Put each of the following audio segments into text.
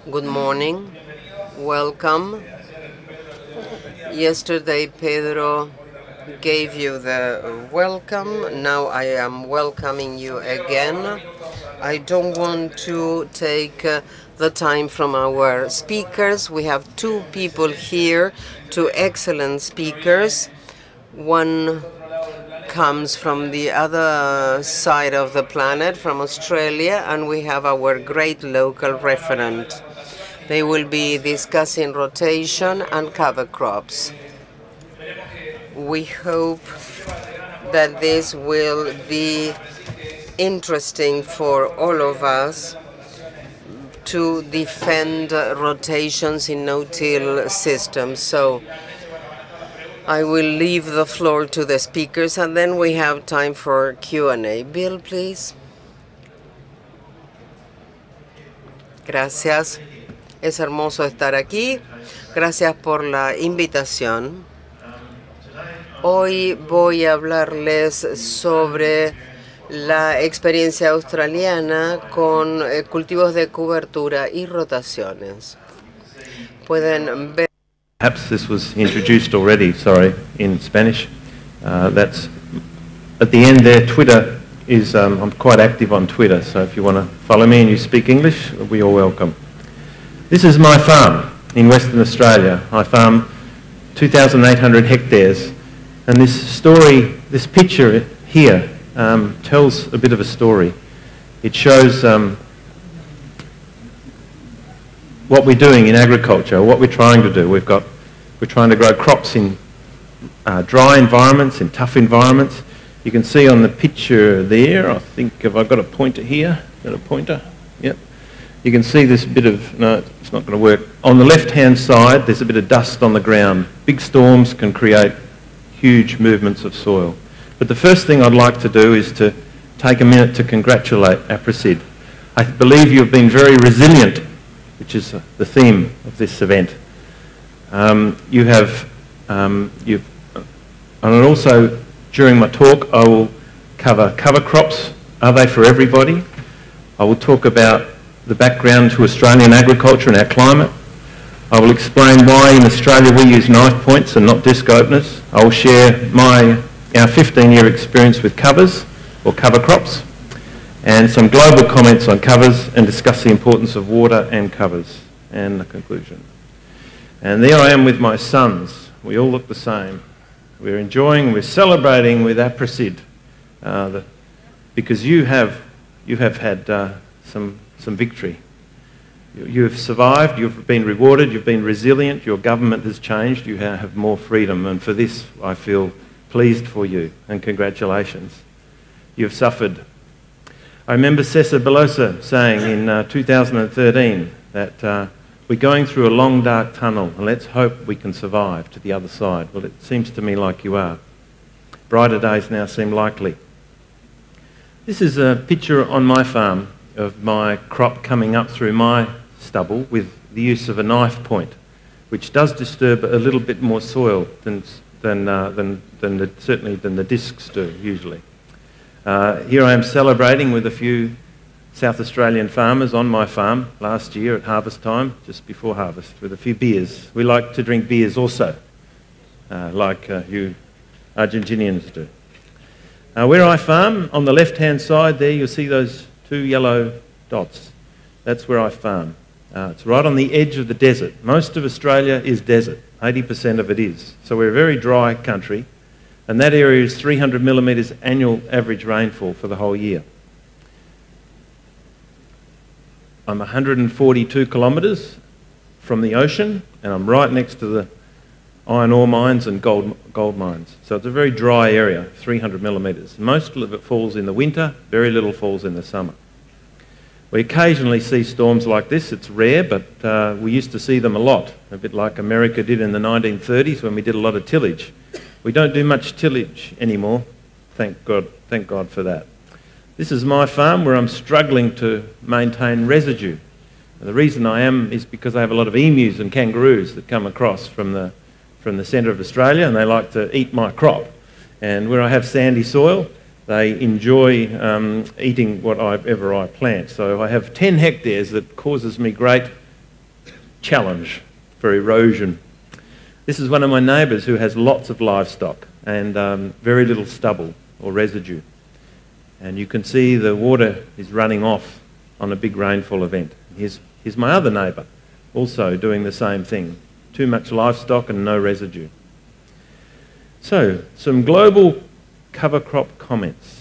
Good morning. Welcome. Yesterday, Pedro gave you the welcome. Now I am welcoming you again. I don't want to take the time from our speakers. We have two people here, two excellent speakers. One comes from the other side of the planet, from Australia, and we have our great local referent. They will be discussing rotation and cover crops. We hope that this will be interesting for all of us to defend rotations in no-till systems. So I will leave the floor to the speakers, and then we have time for Q&A. Bill, please. Gracias. Es hermoso estar aquí. Gracias por la invitación. Hoy voy a hablarles sobre la experiencia australiana con cultivos de cobertura y rotaciones. Pueden ver. Perhaps this was introduced already, sorry, in Spanish. That's at the end there. Twitter is, I'm quite active on Twitter, so if you want to follow me and you speak English, we are welcome. This is my farm in Western Australia. I farm 2,800 hectares, and this picture here tells a bit of a story. It shows what we're doing in agriculture, what we're trying to do. We're trying to grow crops in dry environments, in tough environments. You can see on the picture there, I think, have I got a pointer here? Got a pointer? Yep. You can see this bit of, no, it's not going to work. On the left-hand side, there's a bit of dust on the ground. Big storms can create huge movements of soil. But the first thing I'd like to do is to take a minute to congratulate Aapresid. I believe you've been very resilient, which is the theme of this event. And also during my talk I will cover cover crops. Are they for everybody? I will talk about the background to Australian agriculture and our climate. I will explain why in Australia we use knife points and not disc openers. I will share our 15-year experience with covers or cover crops, and some global comments on covers, and discuss the importance of water and covers, and the conclusion. And there I am with my sons. We all look the same. We're celebrating with Aapresid, because you have had some victory. You have survived, you've been rewarded, you've been resilient, your government has changed, you have more freedom, and for this I feel pleased for you, and congratulations. You've suffered. I remember Cesar Belosa saying in 2013 that we're going through a long dark tunnel, and let's hope we can survive to the other side. Well, it seems to me like you are. Brighter days now seem likely. This is a picture on my farm of my crop coming up through my stubble with the use of a knife point, which does disturb a little bit more soil than the discs do usually. Here I am celebrating with a few South Australian farmers on my farm last year at harvest time, just before harvest, with a few beers. We like to drink beers also, like you Argentinians do. Where I farm, on the left-hand side there, you'll see those two yellow dots. That's where I farm. It's right on the edge of the desert. Most of Australia is desert. 80% of it is. So we're a very dry country, and that area is 300 millimetres annual average rainfall for the whole year. I'm 142 kilometres from the ocean, and I'm right next to the iron ore mines and gold mines. So it's a very dry area, 300 millimetres. Most of it falls in the winter, very little falls in the summer. We occasionally see storms like this. It's rare, but we used to see them a lot, a bit like America did in the 1930s when we did a lot of tillage. We don't do much tillage anymore, thank God for that. This is my farm where I'm struggling to maintain residue. And the reason I am is because I have a lot of emus and kangaroos that come across from the centre of Australia, and they like to eat my crop. And where I have sandy soil, they enjoy eating whatever I plant. So I have 10 hectares that causes me great challenge for erosion. This is one of my neighbours who has lots of livestock and very little stubble or residue. And you can see the water is running off on a big rainfall event. Here's my other neighbour, also doing the same thing. Too much livestock and no residue. So, some global cover crop comments.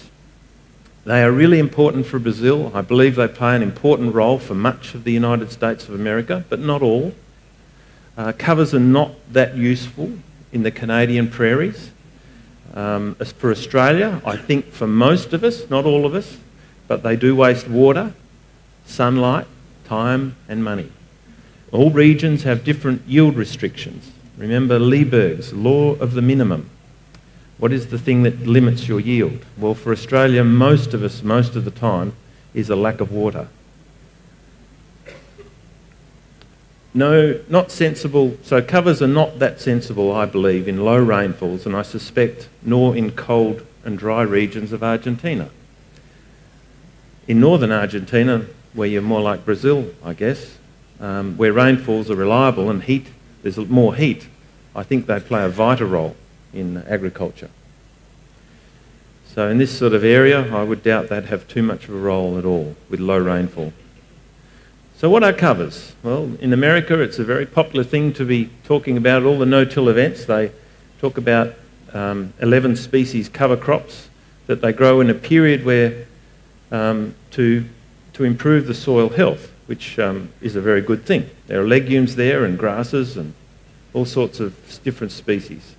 They are really important for Brazil. I believe they play an important role for much of the United States of America, but not all. Covers are not that useful in the Canadian prairies. As for Australia, I think for most of us, not all of us, but they do waste water, sunlight, time and money. All regions have different yield restrictions. Remember Lieberg's law of the minimum. What is the thing that limits your yield? Well, for Australia, most of us, most of the time, is a lack of water. No, not sensible. So covers are not that sensible, I believe, in low rainfalls, and I suspect nor in cold and dry regions of Argentina. In northern Argentina, where you're more like Brazil, I guess, where rainfalls are reliable and heat, there's more heat, I think they play a vital role in agriculture. So in this sort of area, I would doubt they'd have too much of a role at all with low rainfall. So what are covers? Well, in America, it's a very popular thing to be talking about all the no-till events. They talk about 11 species cover crops that they grow in a period where to improve the soil health, which is a very good thing. There are legumes there and grasses and all sorts of different species.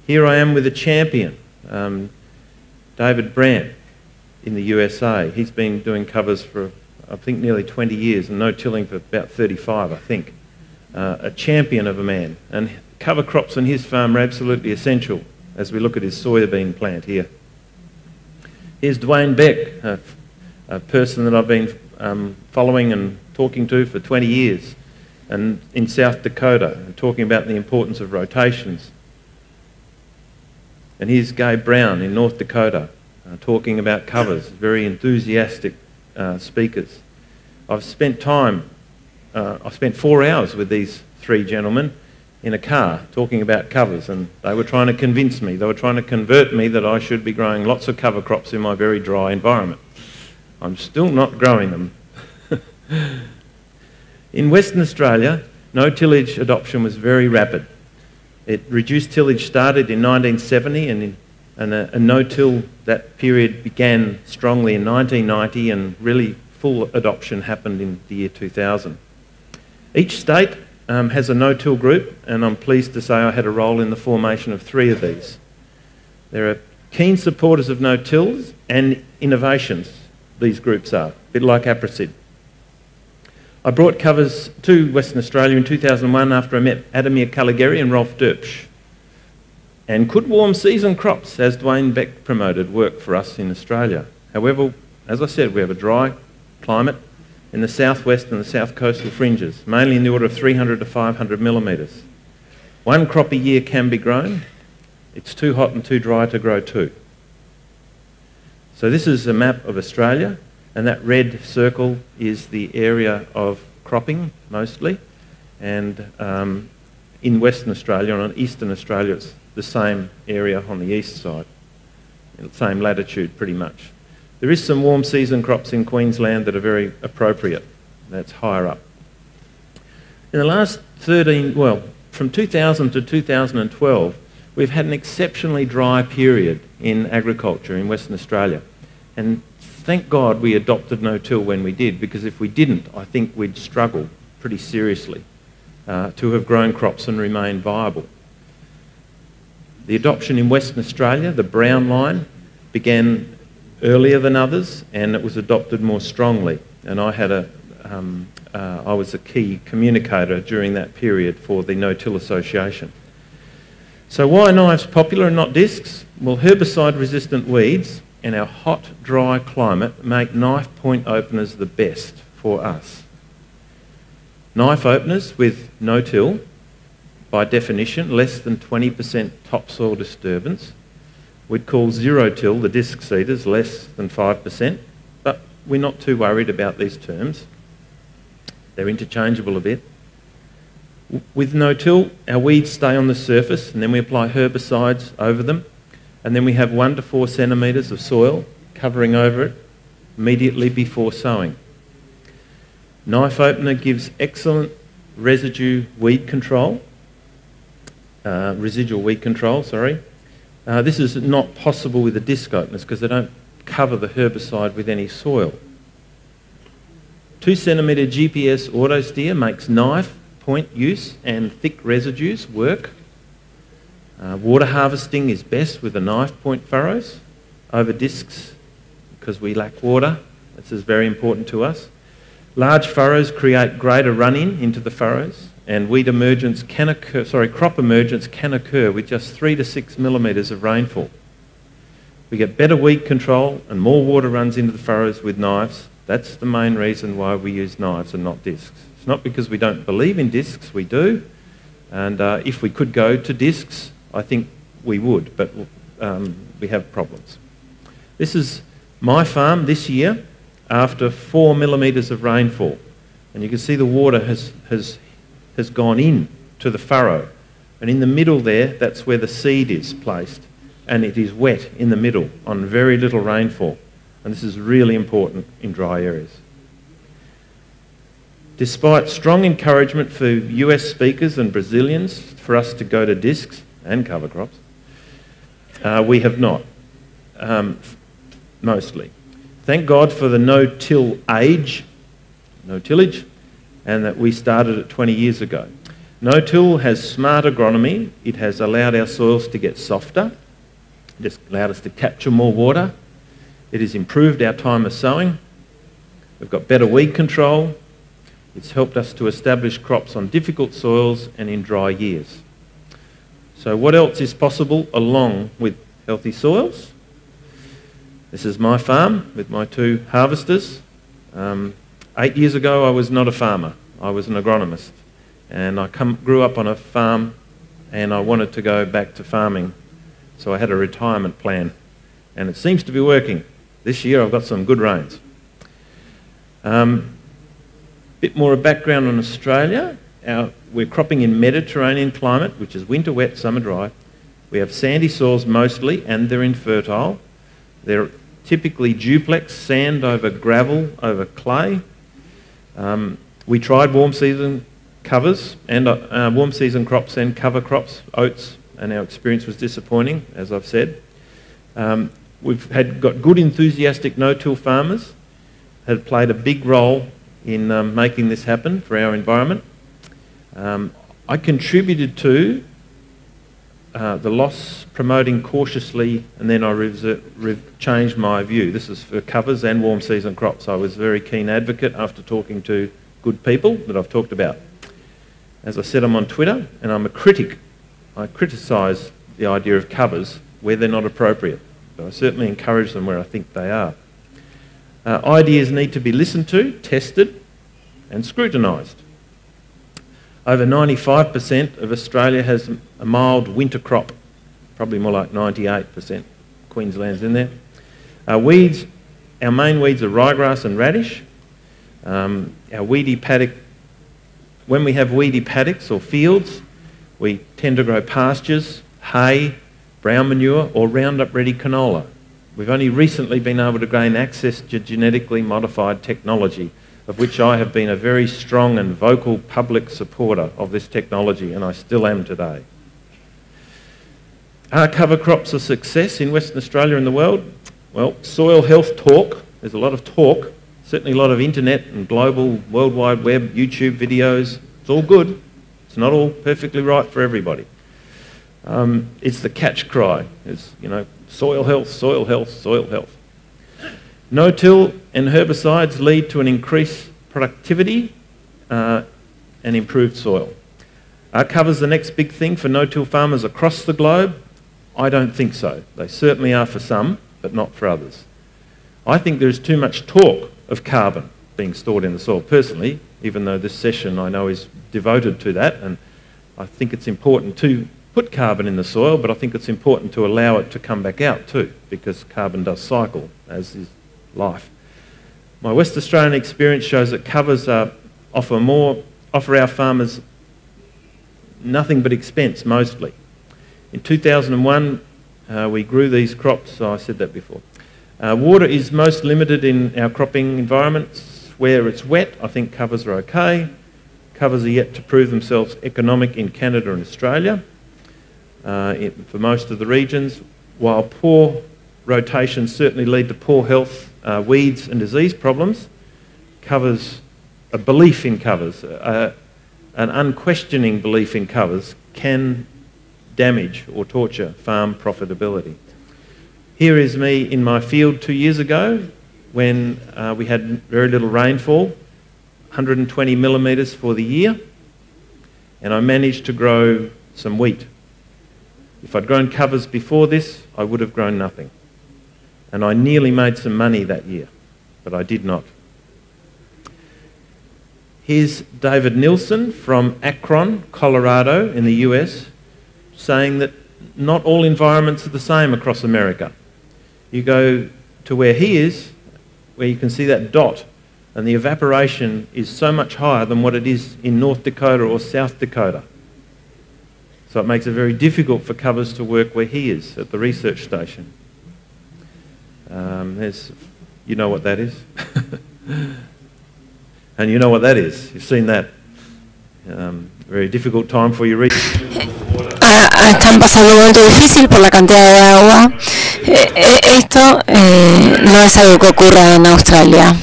Here I am with a champion, David Brandt in the USA. He's been doing covers for, I think, nearly 20 years and no-tilling for about 35, I think. A champion of a man. And cover crops on his farm are absolutely essential as we look at his soybean plant here. Here's Dwayne Beck, a person that I've been following and talking to for 20 years, and in South Dakota, and talking about the importance of rotations. And here's Gabe Brown in North Dakota, talking about covers, very enthusiastic speakers. I've spent 4 hours with these 3 gentlemen in a car talking about covers, and they were trying to convince me, they were trying to convert me that I should be growing lots of cover crops in my very dry environment. I'm still not growing them. In Western Australia, no-tillage adoption was very rapid. Reduced tillage started in 1970 and a no-till, that period began strongly in 1990 and really full adoption happened in the year 2000. Each state has a no-till group, and I'm pleased to say I had a role in the formation of 3 of these. There are keen supporters of no-tills and innovations, these groups are, a bit like Aapresid. I brought covers to Western Australia in 2001 after I met Adamir Caligari and Rolf Derpsch. And could warm season crops, as Dwayne Beck promoted, work for us in Australia? However, as I said, we have a dry climate in the southwest and the south coastal fringes, mainly in the order of 300 to 500 millimetres. 1 crop a year can be grown. It's too hot and too dry to grow 2. So this is a map of Australia, and that red circle is the area of cropping, mostly. And in Western Australia and on Eastern Australia, it's the same area on the east side, same latitude pretty much. There is some warm season crops in Queensland that are very appropriate. That's higher up. In the last from 2000 to 2012, we've had an exceptionally dry period in agriculture in Western Australia. And thank God we adopted no-till when we did, because if we didn't, I think we'd struggle pretty seriously to have grown crops and remain viable. The adoption in Western Australia, the brown line, began earlier than others, and it was adopted more strongly. And I was a key communicator during that period for the No-Till Association. So why are knives popular and not discs? Well, herbicide-resistant weeds and our hot, dry climate make knife point openers the best for us. Knife openers with no-till, by definition, less than 20% topsoil disturbance. We'd call zero-till, the disc seeders, less than 5%, but we're not too worried about these terms. They're interchangeable a bit. With no-till, our weeds stay on the surface and then we apply herbicides over them, and then we have 1 to 4 centimetres of soil covering over it immediately before sowing. Knife opener gives excellent residual weed control. This is not possible with the disc openers because they don't cover the herbicide with any soil. 2 centimetre GPS auto steer makes knife, point use and thick residues work. Water harvesting is best with the knife point furrows over discs because we lack water. This is very important to us. Large furrows create greater run-in into the furrows, and crop emergence can occur with just 3 to 6 millimetres of rainfall. We get better weed control and more water runs into the furrows with knives. That's the main reason why we use knives and not discs. It's not because we don't believe in discs, we do, and if we could go to discs, I think we would, but we have problems. This is my farm this year after 4 millimetres of rainfall, and you can see the water has gone in to the furrow, and in the middle there, that's where the seed is placed, and it is wet in the middle on very little rainfall, and this is really important in dry areas. Despite strong encouragement for US speakers and Brazilians for us to go to discs and cover crops, we have not, mostly. Thank God for the no-till age, no tillage, and that we started it 20 years ago. No-till has smart agronomy. It has allowed our soils to get softer. It has allowed us to capture more water. It has improved our time of sowing. We've got better weed control. It's helped us to establish crops on difficult soils and in dry years. So what else is possible along with healthy soils? This is my farm with my 2 harvesters. 8 years ago I was not a farmer, I was an agronomist, and I grew up on a farm and I wanted to go back to farming, so I had a retirement plan, and it seems to be working. This year I've got some good rains. Bit more of background on Australia. We're cropping in Mediterranean climate, which is winter wet, summer dry. We have sandy soils mostly, and they're infertile. They're typically duplex, sand over gravel over clay. We tried warm season covers and warm season crops and cover crops, oats, and our experience was disappointing, as I've said. We've got good enthusiastic no-till farmers, have played a big role in making this happen for our environment. I contributed to the loss promoting cautiously, and then I changed my view. This is for covers and warm season crops. I was a very keen advocate after talking to good people that I've talked about. As I said, I'm on Twitter and I'm a critic. I criticise the idea of covers where they're not appropriate, but I certainly encourage them where I think they are. Ideas need to be listened to, tested and scrutinised. Over 95% of Australia has a mild winter crop, probably more like 98%. Queensland's in there. Our main weeds are ryegrass and radish. Our weedy paddock, when we have weedy paddocks or fields, we tend to grow pastures, hay, brown manure or Roundup Ready canola. We've only recently been able to gain access to genetically modified technology, of which I have been a very strong and vocal public supporter of this technology, and I still am today. Are cover crops a success in Western Australia and the world? Well, soil health talk, there's a lot of talk, certainly a lot of internet and global World Wide Web, YouTube videos. It's all good. It's not all perfectly right for everybody. It's the catch cry. It's, soil health, soil health, soil health. No-till and herbicides lead to an increased productivity and improved soil. Are covers the next big thing for no-till farmers across the globe? I don't think so. They certainly are for some, but not for others. I think there's too much talk of carbon being stored in the soil. Personally, even though this session I know is devoted to that, and I think it's important to put carbon in the soil, but I think it's important to allow it to come back out too, because carbon does cycle, as is life. My West Australian experience shows that covers offer our farmers nothing but expense mostly. In 2001, we grew these crops, I said that before. Water is most limited in our cropping environments. Where it's wet, I think covers are okay. Covers are yet to prove themselves economic in Canada and Australia for most of the regions, while poor rotations certainly lead to poor health, weeds and disease problems. Covers, a belief in covers, an unquestioning belief in covers can damage or torture farm profitability. Here is me in my field 2 years ago when we had very little rainfall, 120 millimetres for the year, and I managed to grow some wheat. If I'd grown covers before this, I would have grown nothing. And I nearly made some money that year, but I did not. Here's David Nilsson from Akron, Colorado in the US, saying that not all environments are the same across America. You go to where he is, where you can see that dot, and the evaporation is so much higher than what it is in North Dakota or South Dakota. So it makes it very difficult for covers to work where he is at the research station. You know what that is? And you know what that is. You've seen that. Very difficult time for your research. Están pasando un momento difícil por la cantidad de agua. Esto no es algo que ocurra en Australia.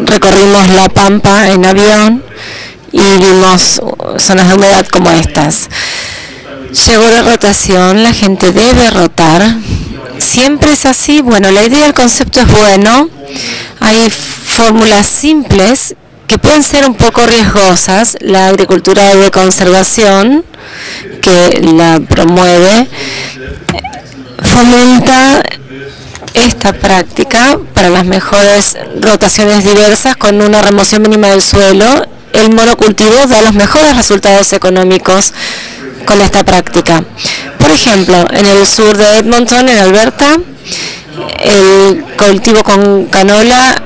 Recorrimos la pampa en avión y vimos zonas de humedad como estas. Llegó la rotación, la gente debe rotar. ¿Siempre es así? Bueno, la idea del concepto es bueno. Hay fórmulas simples que pueden ser un poco riesgosas. La agricultura de conservación, que la promueve, fomenta esta práctica para las mejores rotaciones diversas con una remoción mínima del suelo. El monocultivo da los mejores resultados económicos con esta práctica. Por ejemplo, en el sur de Edmonton, en Alberta, el cultivo con canola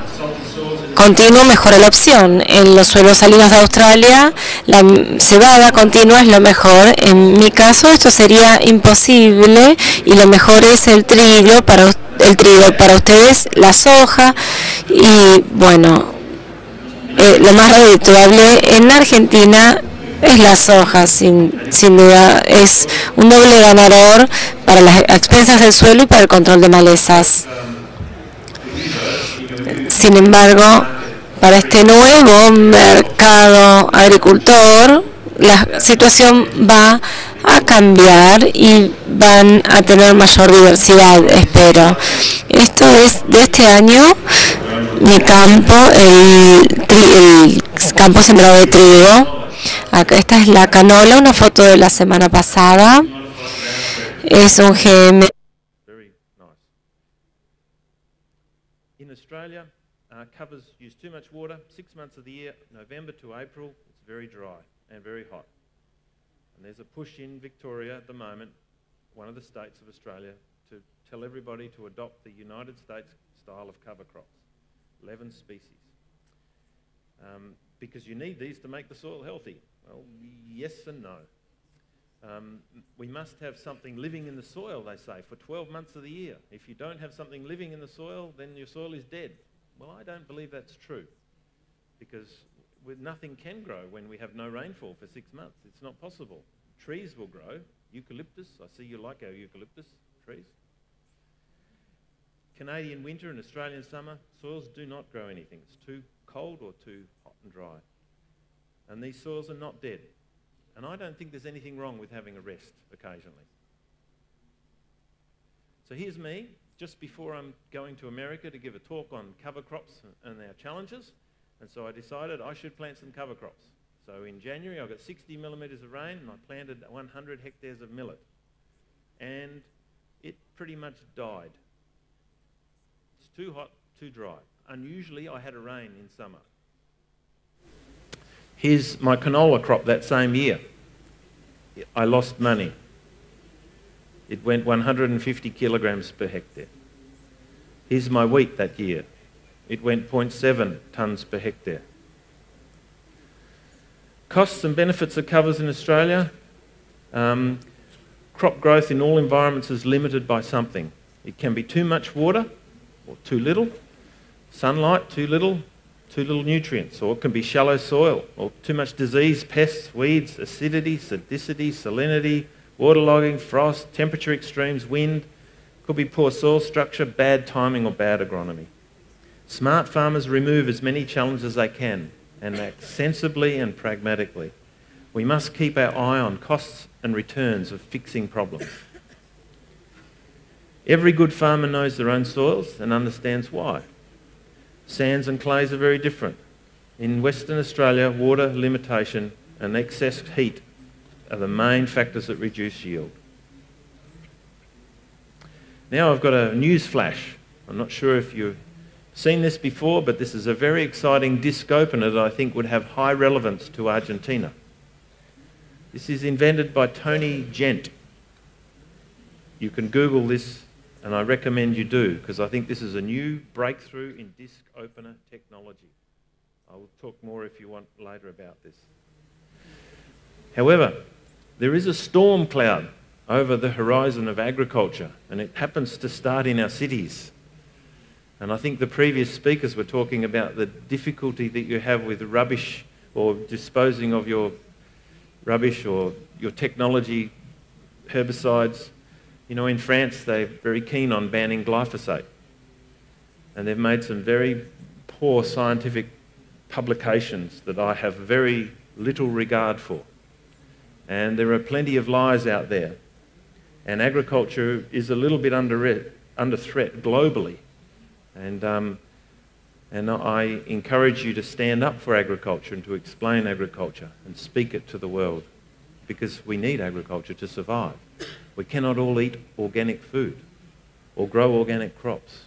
continuo mejora la opción. En los suelos salinos de Australia, la cebada continua es lo mejor. En mi caso, esto sería imposible y lo mejor es el trigo para ustedes, la soja y, bueno, lo más redituable en Argentina es la soja, sin duda. Es un doble ganador para las expensas del suelo y para el control de malezas. Sin embargo, para este nuevo mercado agricultor, la situación va a cambiar y van a tener mayor diversidad, espero. Esto es de este año, mi campo, el campo sembrado de trigo. Acá esta es la canola, una foto de la semana pasada. Es un GM. In Australia, covers use too much water. 6 months of the year, November to April, it's very dry and very hot. And there's a push in Victoria at the moment, one of the states of Australia, to tell everybody to adopt the United States style of cover crops, 11 species. Because you need these to make the soil healthy. Well, yes and no. We must have something living in the soil, they say, for 12 months of the year. If you don't have something living in the soil, then your soil is dead. Well, I don't believe that's true, because nothing can grow when we have no rainfall for 6 months. It's not possible. Trees will grow. Eucalyptus, I see you like our eucalyptus trees. Canadian winter and Australian summer, soils do not grow anything. It's too cold or too hot and dry. And these soils are not dead. And I don't think there's anything wrong with having a rest occasionally. So here's me, just before I'm going to America to give a talk on cover crops and their challenges. And so I decided I should plant some cover crops. So in January I got 60 millimetres of rain and I planted 100 hectares of millet. And it pretty much died. It's too hot, too dry. Unusually I had a rain in summer. Here's my canola crop that same year. I lost money. It went 150 kilograms per hectare. Here's my wheat that year. it went 0.7 tonnes per hectare. Costs and benefits of covers in Australia. Crop growth in all environments is limited by something. It can be too much water or too little, sunlight too little nutrients, or it can be shallow soil, or too much disease, pests, weeds, acidity, sedicity, salinity, waterlogging, frost, temperature extremes, wind. Could be poor soil structure, bad timing or bad agronomy. Smart farmers remove as many challenges as they can and act sensibly and pragmatically. We must keep our eye on costs and returns of fixing problems. Every good farmer knows their own soils and understands why. Sands and clays are very different. In Western Australia, water limitation and excess heat are the main factors that reduce yield. Now I've got a news flash. I'm not sure if you've seen this before, but this is a very exciting disc opener that I think would have high relevance to Argentina. This is invented by Tony Gent. You can Google this, and I recommend you do, because I think this is a new breakthrough in disc opener technology. I will talk more if you want later about this. However, there is a storm cloud over the horizon of agriculture, and it happens to start in our cities. And I think the previous speakers were talking about the difficulty that you have with rubbish or disposing of your rubbish or your technology, herbicides. You know, in France, they're very keen on banning glyphosate. And they've made some very poor scientific publications that I have very little regard for. And there are plenty of lies out there. And agriculture is a little bit under threat globally. And I encourage you to stand up for agriculture and to explain agriculture and speak it to the world, because we need agriculture to survive. We cannot all eat organic food or grow organic crops.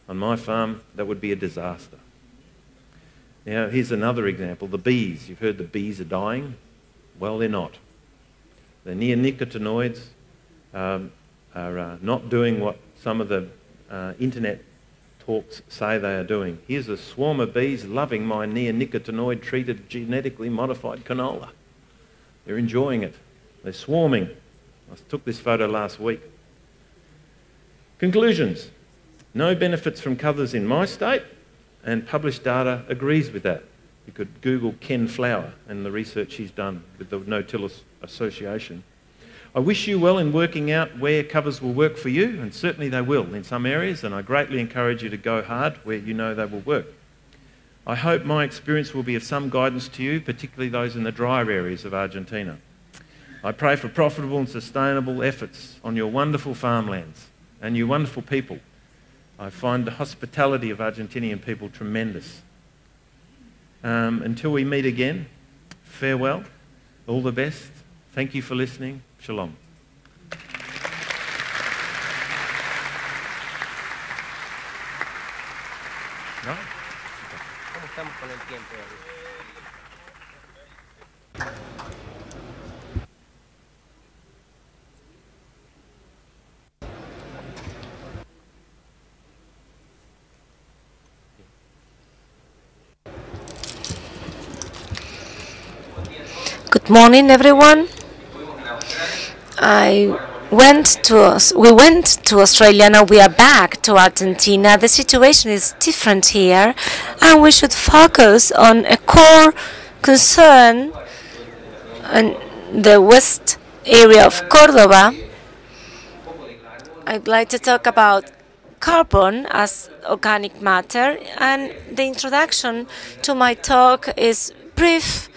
On my farm, that would be a disaster. Now, here's another example. The bees. You've heard the bees are dying. Well, they're not. The neonicotinoids are not doing what some of the internet talks say they are doing. Here's a swarm of bees loving my neonicotinoid-treated genetically modified canola. They're enjoying it. They're swarming. I took this photo last week. Conclusions. No benefits from covers in my state, and published data agrees with that. You could Google Ken Flower and the research he's done with the No-Till Association. I wish you well in working out where covers will work for you, and certainly they will in some areas, and I greatly encourage you to go hard where you know they will work. I hope my experience will be of some guidance to you, particularly those in the drier areas of Argentina. I pray for profitable and sustainable efforts on your wonderful farmlands and you wonderful people. I find the hospitality of Argentinian people tremendous. Until we meet again, farewell, all the best. Thank you for listening. Shalom. Good morning, everyone. We went to Australia, now we are back to Argentina. The situation is different here, and we should focus on a core concern in the west area of Cordoba. I'd like to talk about carbon as organic matter, and the introduction to my talk is brief,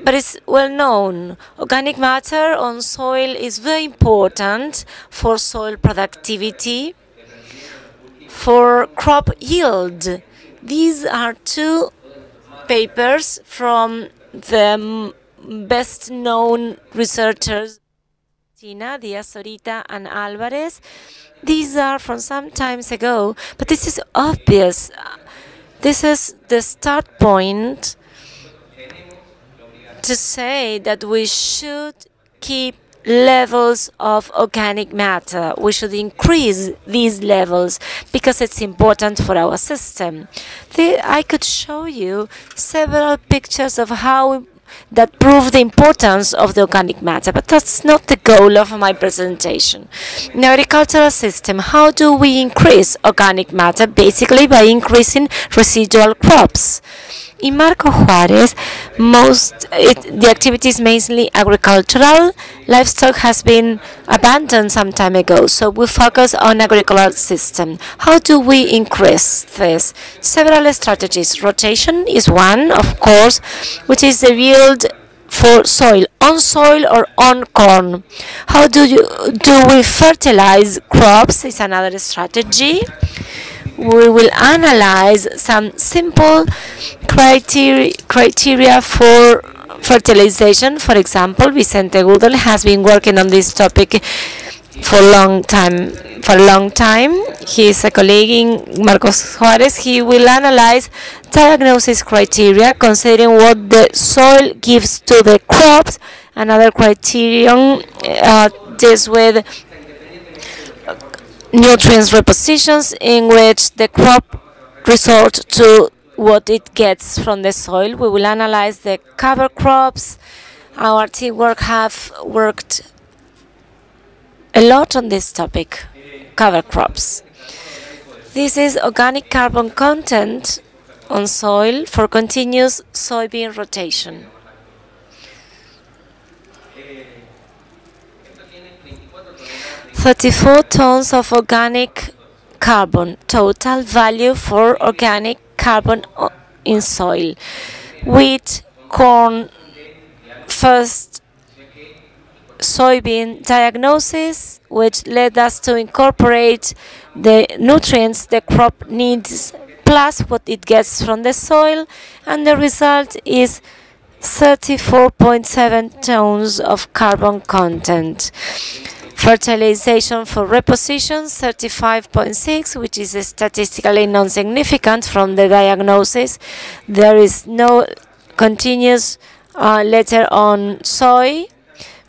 but it's well known. Organic matter on soil is very important for soil productivity, for crop yield. These are two papers from the best known researchers, Díaz-Zorita and Álvarez. These are from some times ago, but this is obvious. This is the start point to say that we should keep levels of organic matter. We should increase these levels because it's important for our system. I could show you several pictures of how that prove the importance of the organic matter, but that's not the goal of my presentation. In the agricultural system, how do we increase organic matter? Basically by increasing residual crops. In Marco Juarez, the activity is mainly agricultural. Livestock has been abandoned some time ago, so we focus on agricultural system. How do we increase this? Several strategies. Rotation is one, of course, which is the yield for soil, on soil or on corn. How do we fertilize crops is another strategy. We will analyze some simple criteria for fertilization. For example, Vicente Gudel has been working on this topic for a long time. He is a colleague in Marcos Juarez. He will analyze diagnosis criteria considering what the soil gives to the crops. Another criterion deals with nutrients repositions, in which the crop resort to what it gets from the soil. We will analyze the cover crops. Our teamwork have worked a lot on this topic, cover crops. This is organic carbon content on soil for continuous soybean rotation. "34 tons of organic carbon, total value for organic carbon in soil. Wheat, corn, first soybean diagnosis, which led us to incorporate the nutrients the crop needs plus what it gets from the soil, and the result is 34.7 tons of carbon content. Fertilization for reposition, 35.6, which is statistically non-significant from the diagnosis. There is no continuous letter on soy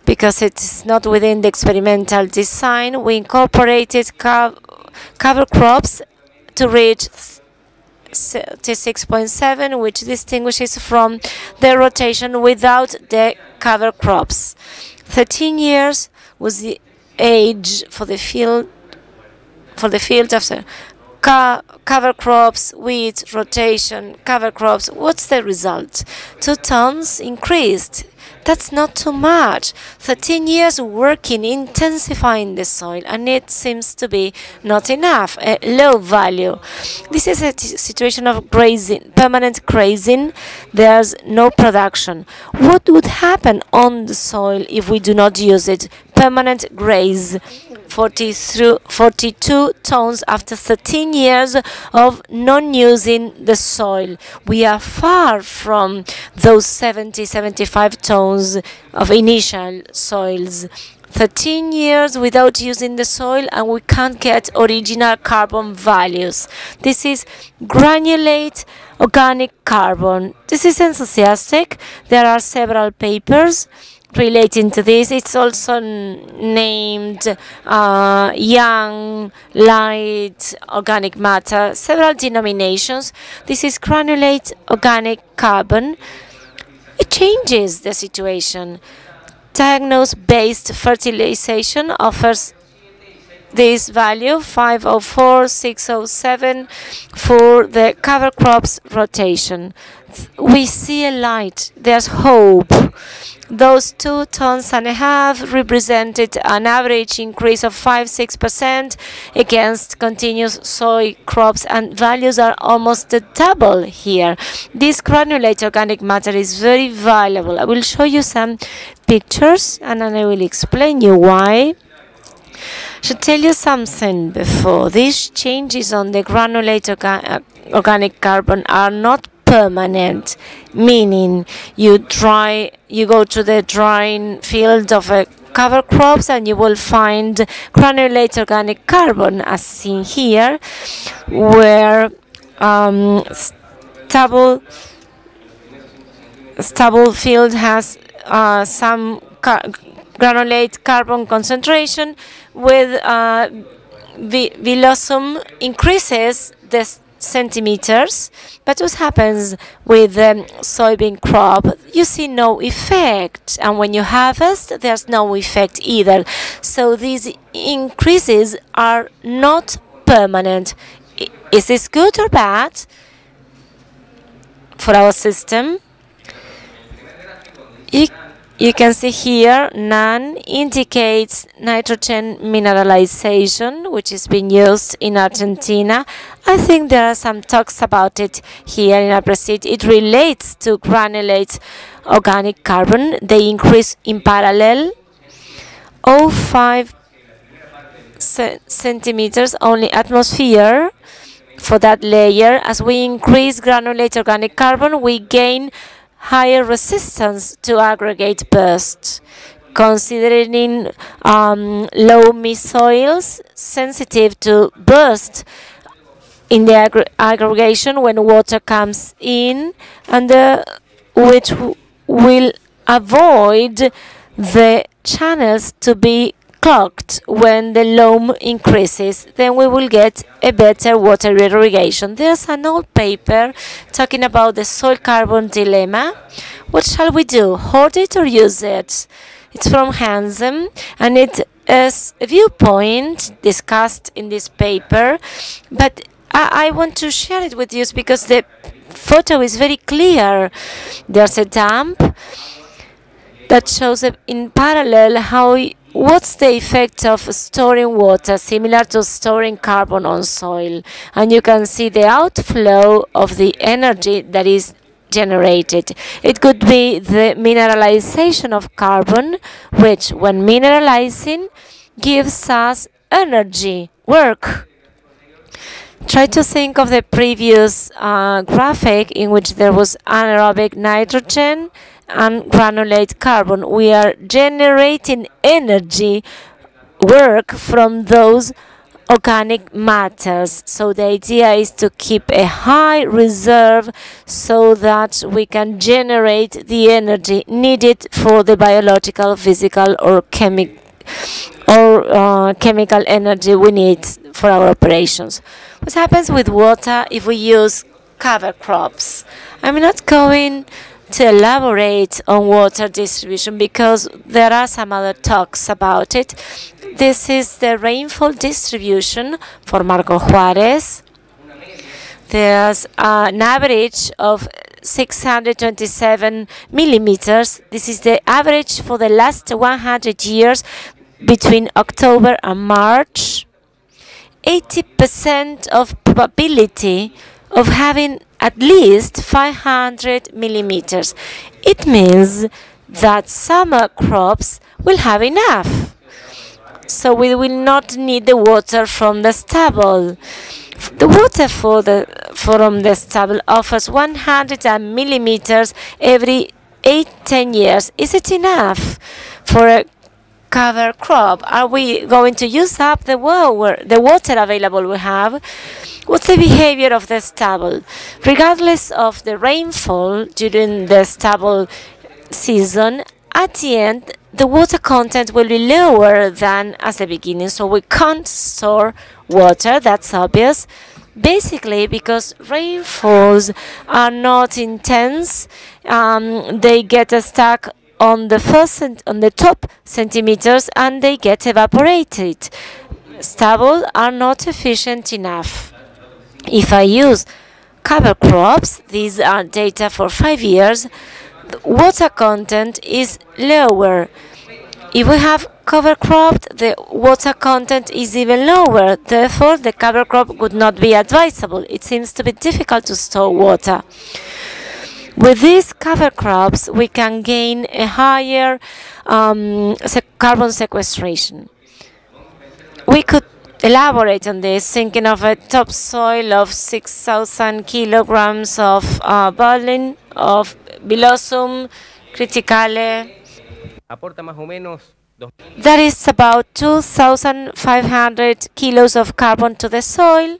because it is not within the experimental design. We incorporated cover crops to reach 36.7, which distinguishes from the rotation without the cover crops. 13 years was the age for the field of cover crops, wheat, rotation, cover crops. What's the result? 2 tons increased. That's not too much. 13 years working, intensifying the soil, and it seems to be not enough, a low value. This is a situation of grazing, permanent grazing. There's no production. What would happen on the soil if we do not use it? Permanent graze. 42 tons after 13 years of non-using the soil. We are far from those 75 tons of initial soils. 13 years without using the soil, and we can't get original carbon values. This is granulate organic carbon. This is enthusiastic. There are several papers relating to this. It's also named young, light, organic matter, several denominations. This is granulate organic carbon. It changes the situation. Diagnose-based fertilization offers this value, 504, 607 for the cover crops rotation. We see a light. There's hope. Those 2.5 tons represented an average increase of 5–6% against continuous soy crops, and values are almost double here. This granulate organic matter is very valuable. I will show you some pictures and then I will explain you why. Should tell you something before. These changes on the granulate organic carbon are not permanent, meaning you go to the drying field of cover crops and you will find granulate organic carbon, as seen here, where stubble field has some granulate carbon concentration with velocum increases the centimeters, but what happens with the soybean crop? You see no effect, and when you harvest, there's no effect either. So these increases are not permanent. Is this good or bad for our system? You can see here, none indicates nitrogen mineralization, which is being used in Argentina. I think there are some talks about it here in Aapresid. It relates to granulate organic carbon. They increase in parallel 0.5 centimeters only atmosphere for that layer. As we increase granulate organic carbon, we gain higher resistance to aggregate burst. Considering loamy soils sensitive to burst in the aggregation when water comes in, and which will avoid the channels to be clogged when the loam increases, then we will get a better water irrigation. There's an old paper talking about the soil carbon dilemma. What shall we do? Hoard it or use it? It's from Hansen, and it is a viewpoint discussed in this paper, but I want to share it with you because the photo is very clear. There's a dump that shows in parallel what's the effect of storing water, similar to storing carbon on soil. And you can see the outflow of the energy that is generated. It could be the mineralization of carbon, which, when mineralizing, gives us energy, work. Try to think of the previous graphic in which there was anaerobic nitrogen and granulate carbon. We are generating energy, work from those organic matters. So the idea is to keep a high reserve so that we can generate the energy needed for the biological, physical, or chemical energy we need for our operations. What happens with water if we use cover crops? I'm not going to elaborate on water distribution because there are some other talks about it. This is the rainfall distribution for Marco Juarez. There's an average of 627 millimeters. This is the average for the last 100 years between October and March. 80% of probability of having at least 500 millimeters. It means that summer crops will have enough. So we will not need the water from the stubble. The water from the stubble offers 100 millimeters every 8-10 years. Is it enough for a cover crop? Are we going to use up the water available we have? What's the behavior of the stubble? Regardless of the rainfall during the stubble season, at the end, the water content will be lower than at the beginning, so we can't store water, that's obvious. Basically, because rainfalls are not intense, they get stuck on the top centimeters and they get evaporated. Stubble are not efficient enough. If I use cover crops, these are data for 5 years, the water content is lower. If we have cover cropped, the water content is even lower. Therefore, the cover crop would not be advisable. It seems to be difficult to store water. With these cover crops, we can gain a higher carbon sequestration. We could elaborate on this, thinking of a topsoil of 6,000 kilograms of boiling, of Bilosum criticale. That is about 2,500 kilos of carbon to the soil.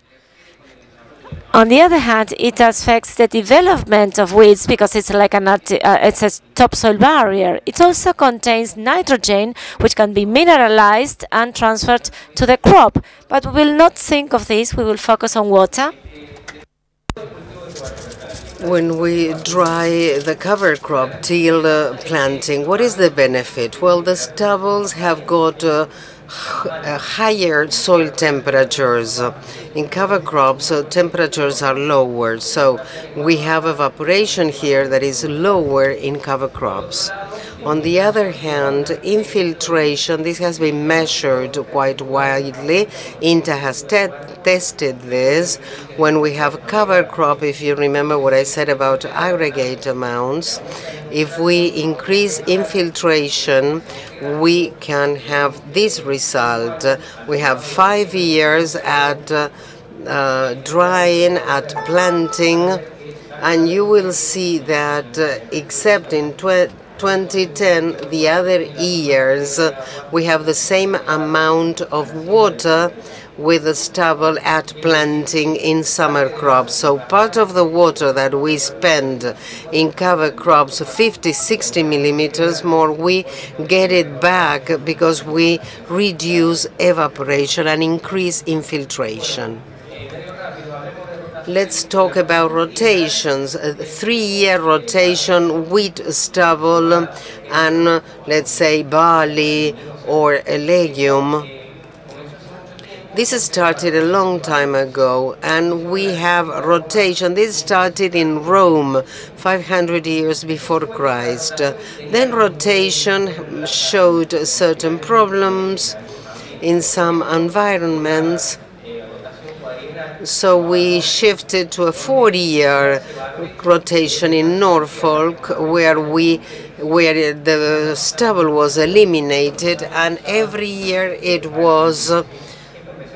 On the other hand, it affects the development of weeds because it's like it's a topsoil barrier. It also contains nitrogen, which can be mineralized and transferred to the crop. But we will not think of this. We will focus on water. When we dry the cover crop till planting, what is the benefit? Well, the stubbles have got higher soil temperatures. In cover crops, temperatures are lower, so we have evaporation here that is lower in cover crops. On the other hand, infiltration, this has been measured quite widely. INTA has tested this. When we have cover crop, if you remember what I said about aggregate amounts, if we increase infiltration, we can have this result. We have 5 years at drying, at planting, and you will see that except in 2010, the other years, we have the same amount of water with the stubble at planting in summer crops. So part of the water that we spend in cover crops, 50, 60 millimeters more, we get it back because we reduce evaporation and increase infiltration. Let's talk about rotations. A 3-year rotation, wheat, stubble, and let's say barley or a legume. This started a long time ago, and we have rotation. This started in Rome 500 years before Christ. Then rotation showed certain problems in some environments. So we shifted to a 40-year rotation in Norfolk, where the stubble was eliminated, and every year it was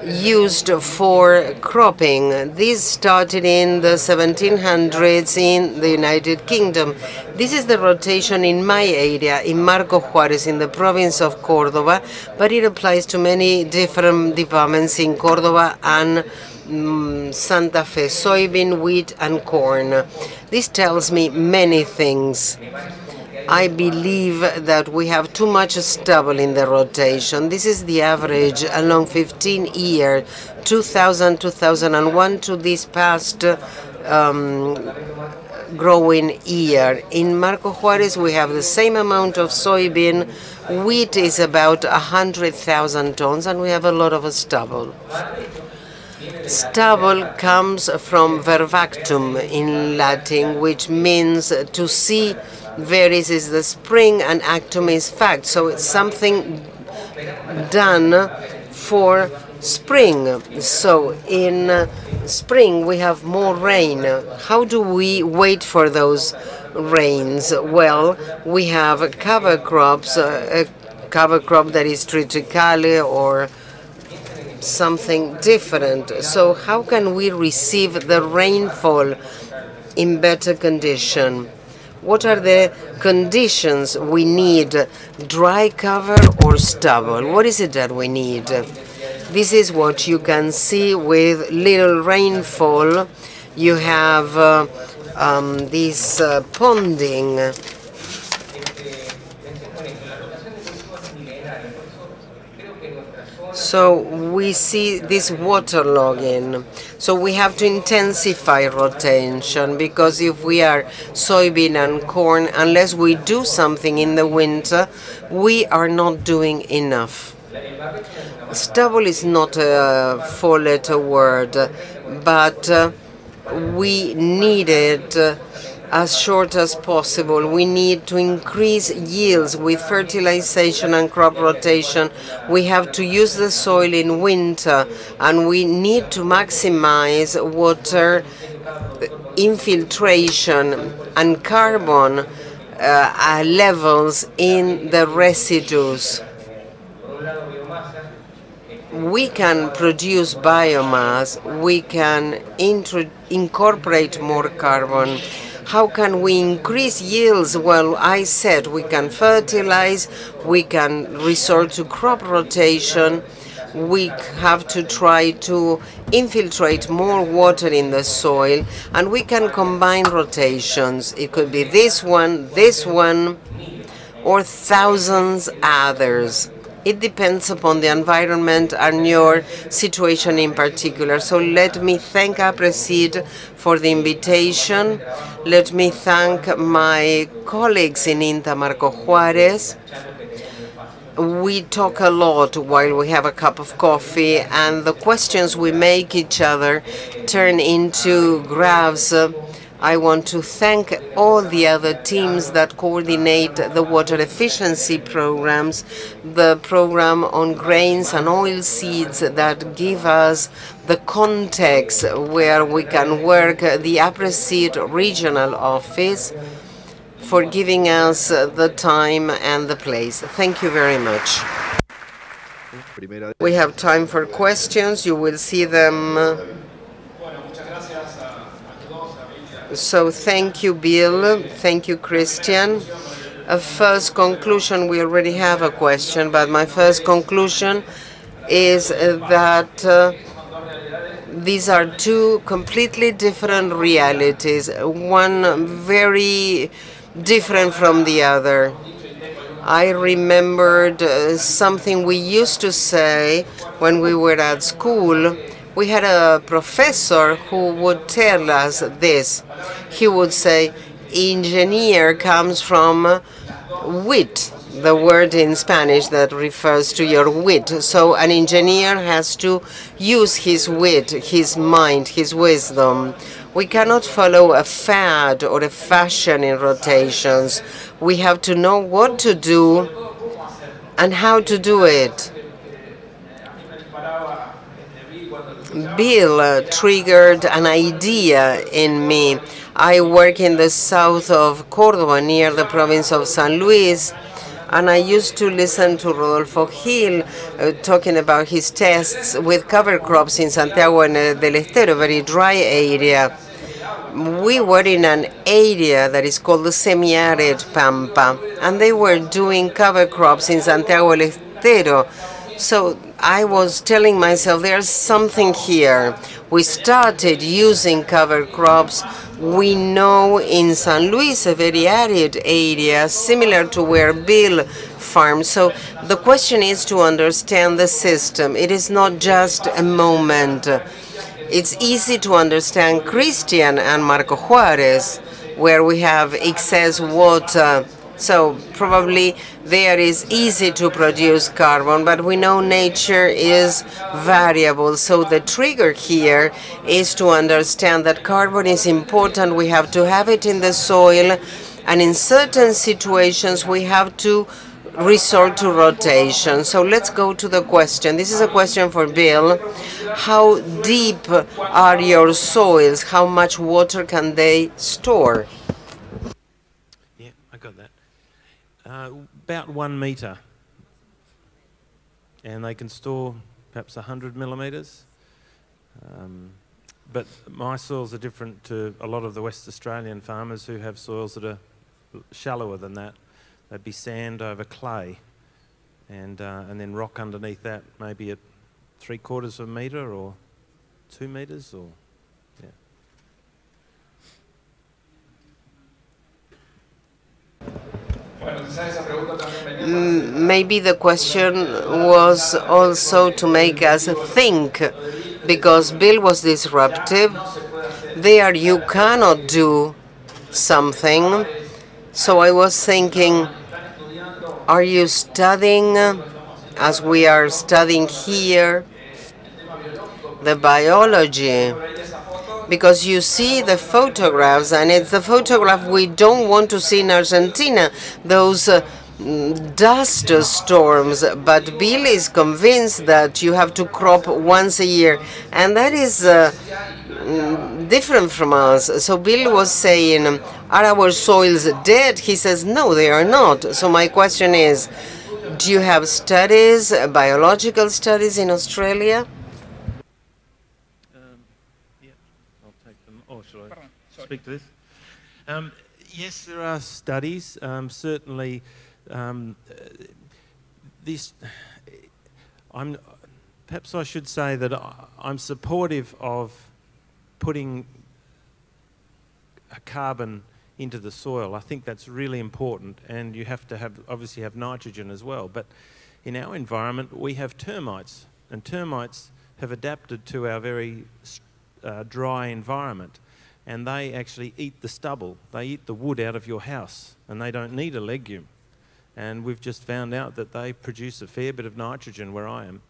used for cropping. This started in the 1700s in the United Kingdom. This is the rotation in my area, in Marco Juarez, in the province of Córdoba, but it applies to many different departments in Córdoba and Santa Fe, soybean, wheat, and corn. This tells me many things. I believe that we have too much stubble in the rotation. This is the average along 15 years, 2000, 2001 to this past growing year. In Marco Juarez, we have the same amount of soybean. Wheat is about 100,000 tons, and we have a lot of stubble. Stubble comes from vervactum in Latin, which means to see. Veris is the spring and actum is fact. So it's something done for spring. So in spring we have more rain. How do we wait for those rains? Well, we have cover crops, a cover crop that is triticale or something different. So how can we receive the rainfall in better condition? What are the conditions we need? Dry cover or stubble? What is it that we need? This is what you can see with little rainfall. You have this ponding. So we see this waterlogging. So we have to intensify rotation, because if we are soybean and corn, unless we do something in the winter, we are not doing enough. Stubble is not a four-letter word, but we need it as short as possible. We need to increase yields with fertilization and crop rotation. We have to use the soil in winter, and we need to maximize water infiltration and carbon levels in the residues. We can produce biomass, we can incorporate more carbon. How can we increase yields? Well, I said we can fertilize, we can resort to crop rotation, We have to try to infiltrate more water in the soil, and we can combine rotations. It could be this one, or thousands others. It depends upon the environment and your situation in particular. So let me thank Aapresid for the invitation. Let me thank my colleagues in INTA, Marco Juarez. We talk a lot while we have a cup of coffee, and the questions we make each other turn into graphs. I want to thank all the other teams that coordinate the water efficiency programs, the program on grains and oil seeds that give us the context where we can work, the Aapresid regional office, for giving us the time and the place. Thank you very much. We have time for questions. You will see them. So thank you, Bill. Thank you, Cristian. A first conclusion, we already have a question, but my first conclusion is that these are two completely different realities, one very different from the other. I remembered something we used to say when we were at school. We had a professor who would tell us this. He would say, engineer comes from wit, the word in Spanish that refers to your wit. So an engineer has to use his wit, his mind, his wisdom. We cannot follow a fad or a fashion in rotations. We have to know what to do and how to do it. Bill triggered an idea in me. I work in the south of Córdoba, near the province of San Luis, and I used to listen to Rodolfo Gil talking about his tests with cover crops in Santiago del Estero, a very dry area. We were in an area that is called the semi-arid Pampa, and they were doing cover crops in Santiago del Estero. So I was telling myself, there's something here. We started using cover crops. We know in San Luis, a very arid area, similar to where Bill farms. So the question is to understand the system. It is not just a moment. It's easy to understand Cristian and Marco Juarez, where we have excess water. So probably there is easy to produce carbon, but we know nature is variable. So the trigger here is to understand that carbon is important. We have to have it in the soil, and in certain situations we have to resort to rotation. So let's go to the question. This is a question for Bill. How deep are your soils? How much water can they store? Yeah, I got that. About 1 metre, and they can store perhaps 100 millimetres. But my soils are different to a lot of the West Australian farmers who have soils that are shallower than that. They'd be sand over clay, and then rock underneath that, maybe at 3/4 of a metre or 2 metres, or yeah. Maybe the question was also to make us think, because Bill was disruptive. There you cannot do something. So I was thinking, are you studying, as we are studying here, the biology? Because you see the photographs, and it's the photograph we don't want to see in Argentina, those dust storms. But Bill is convinced that you have to crop once a year, and that is different from us. So Bill was saying, are our soils dead? He says, no, they are not. So my question is, do you have studies, biological studies in Australia? Yeah, I'll take them. Oh, should I speak to this? Yes, there are studies. Certainly, perhaps I should say that I'm supportive of putting a carbon into the soil. I think that's really important, and you have to obviously have nitrogen as well. But in our environment, we have termites, and termites have adapted to our very dry environment, and they actually eat the stubble. They eat the wood out of your house, and they don't need a legume. And we've just found out that they produce a fair bit of nitrogen where I am.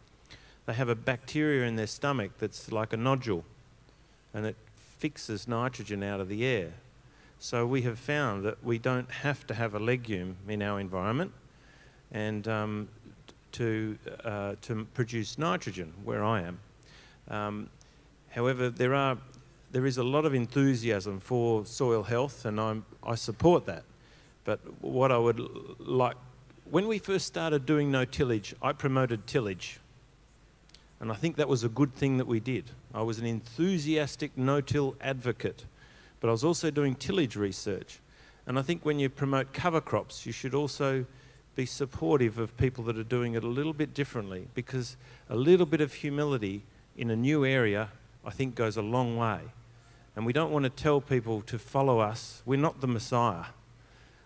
They have a bacteria in their stomach that's like a nodule, and it fixes nitrogen out of the air. So we have found that we don't have to have a legume in our environment and to produce nitrogen where I am. However, there is a lot of enthusiasm for soil health, and I support that. But what I would like, when we first started doing no tillage, I promoted tillage. And I think that was a good thing that we did. I was an enthusiastic no-till advocate, but I was also doing tillage research. And I think when you promote cover crops, you should also be supportive of people that are doing it a little bit differently, because a little bit of humility in a new area, I think, goes a long way. And we don't want to tell people to follow us. We're not the Messiah.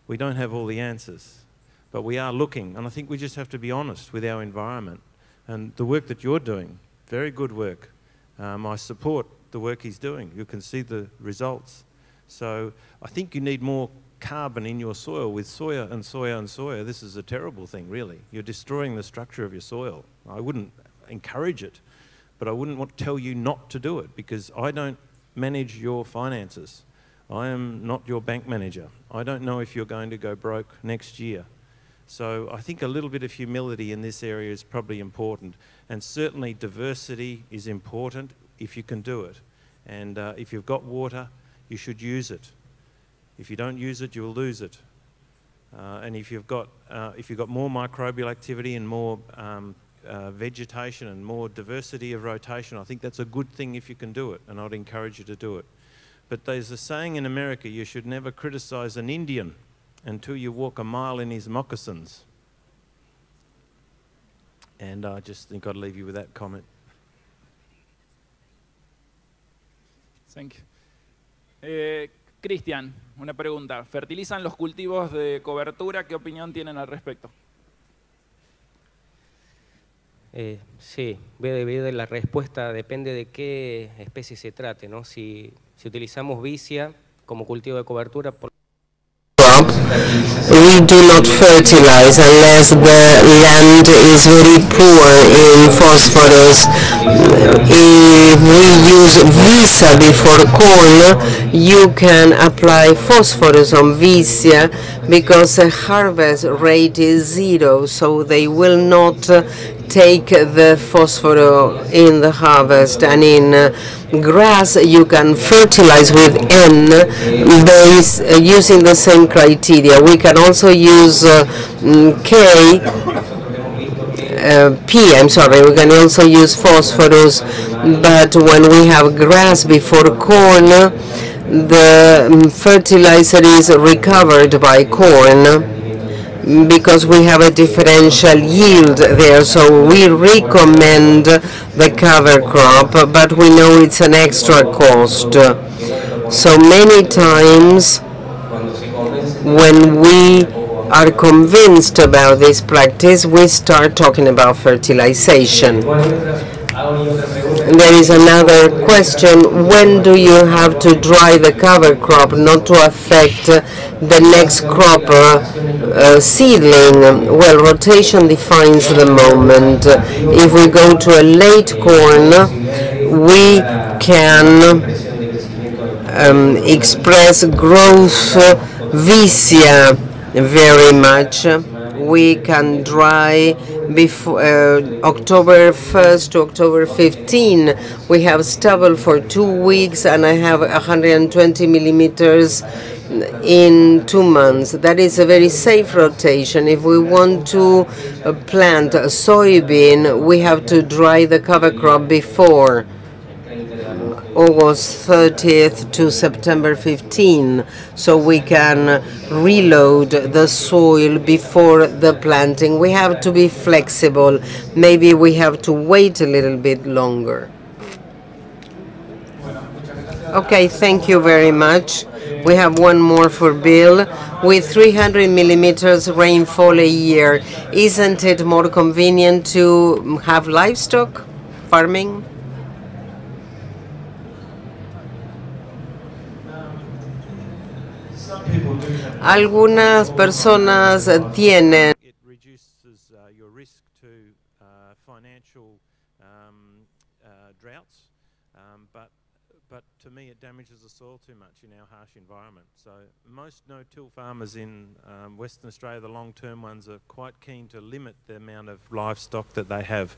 We don't have all the answers, but we are looking. And I think we just have to be honest with our environment. And the work that you're doing, very good work. I support the work he's doing. You can see the results. So I think you need more carbon in your soil with soya and soya and soya. This is a terrible thing, really. You're destroying the structure of your soil. I wouldn't encourage it, but I wouldn't want to tell you not to do it, because I don't manage your finances. I am not your bank manager. I don't know if you're going to go broke next year. So I think a little bit of humility in this area is probably important. And certainly diversity is important if you can do it. And if you've got water, you should use it. If you don't use it, you'll lose it. And if you've got more microbial activity and more vegetation and more diversity of rotation, I think that's a good thing if you can do it, and I'd encourage you to do it. But there's a saying in America, you should never criticize an Indian until you walk a mile in his moccasins. And I just think I'd leave you with that comment. Thank you. Cristian, una pregunta. ¿Fertilizan los cultivos de cobertura? ¿Qué opinión tienen al respecto? Sí, de la respuesta depende de qué especie se trate, ¿no? Si utilizamos vicia como cultivo de cobertura, we do not fertilize unless the land is very poor in phosphorus. If we use visa before corn, you can apply phosphorus on visa because the harvest rate is 0, so they will not take the phosphorus in the harvest. And in grass you can fertilize with N using the same criteria. We can also use we can also use phosphorus, but when we have grass before corn, the fertilizer is recovered by corn, because we have a differential yield there. So we recommend the cover crop, but we know it's an extra cost. So many times when we are convinced about this practice, we start talking about fertilization. There is another question: when do you have to dry the cover crop not to affect the next crop seedling? Well, rotation defines the moment. If we go to a late corn, we can express growth vicia very much. We can dry before October 1st to October 15. We have stubble for 2 weeks, and I have 120 millimeters in 2 months. That is a very safe rotation. If we want to plant a soybean, we have to dry the cover crop before. August 30th to September 15, so we can reload the soil before the planting. We have to be flexible. Maybe we have to wait a little bit longer. Okay, thank you very much. We have one more for Bill. With 300 millimeters rainfall a year, isn't it more convenient to have livestock farming? Algunas personas tienen It reduces your risk to financial droughts, but to me it damages the soil too much in our harsh environment. So most no-till farmers in Western Australia, the long-term ones, are quite keen to limit the amount of livestock that they have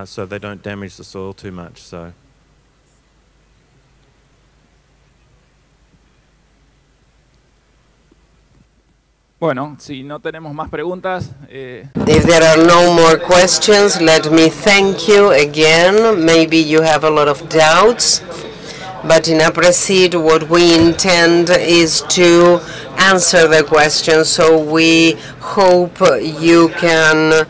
so they don't damage the soil too much. So. Bueno, si no tenemos más preguntas... If there are no more questions, let me thank you again. Maybe you have a lot of doubts, but in Aapresid what we intend is to answer the questions, so we hope you can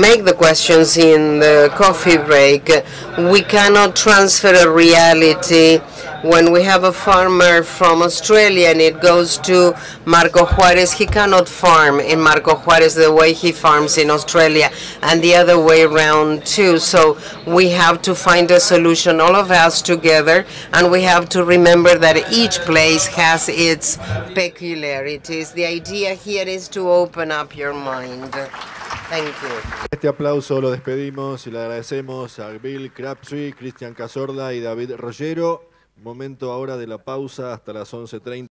make the questions in the coffee break. We cannot transfer a reality. When we have a farmer from Australia and it goes to Marco Juarez, he cannot farm in Marco Juarez the way he farms in Australia, and the other way around too. So we have to find a solution, all of us together, and we have to remember that each place has its peculiarities. The idea here is to open up your mind. Thank you. Este aplauso lo despedimos y le agradecemos a Bill Crabtree, Cristian Cazorla y David Roggero. Momento ahora de la pausa hasta las 11:30.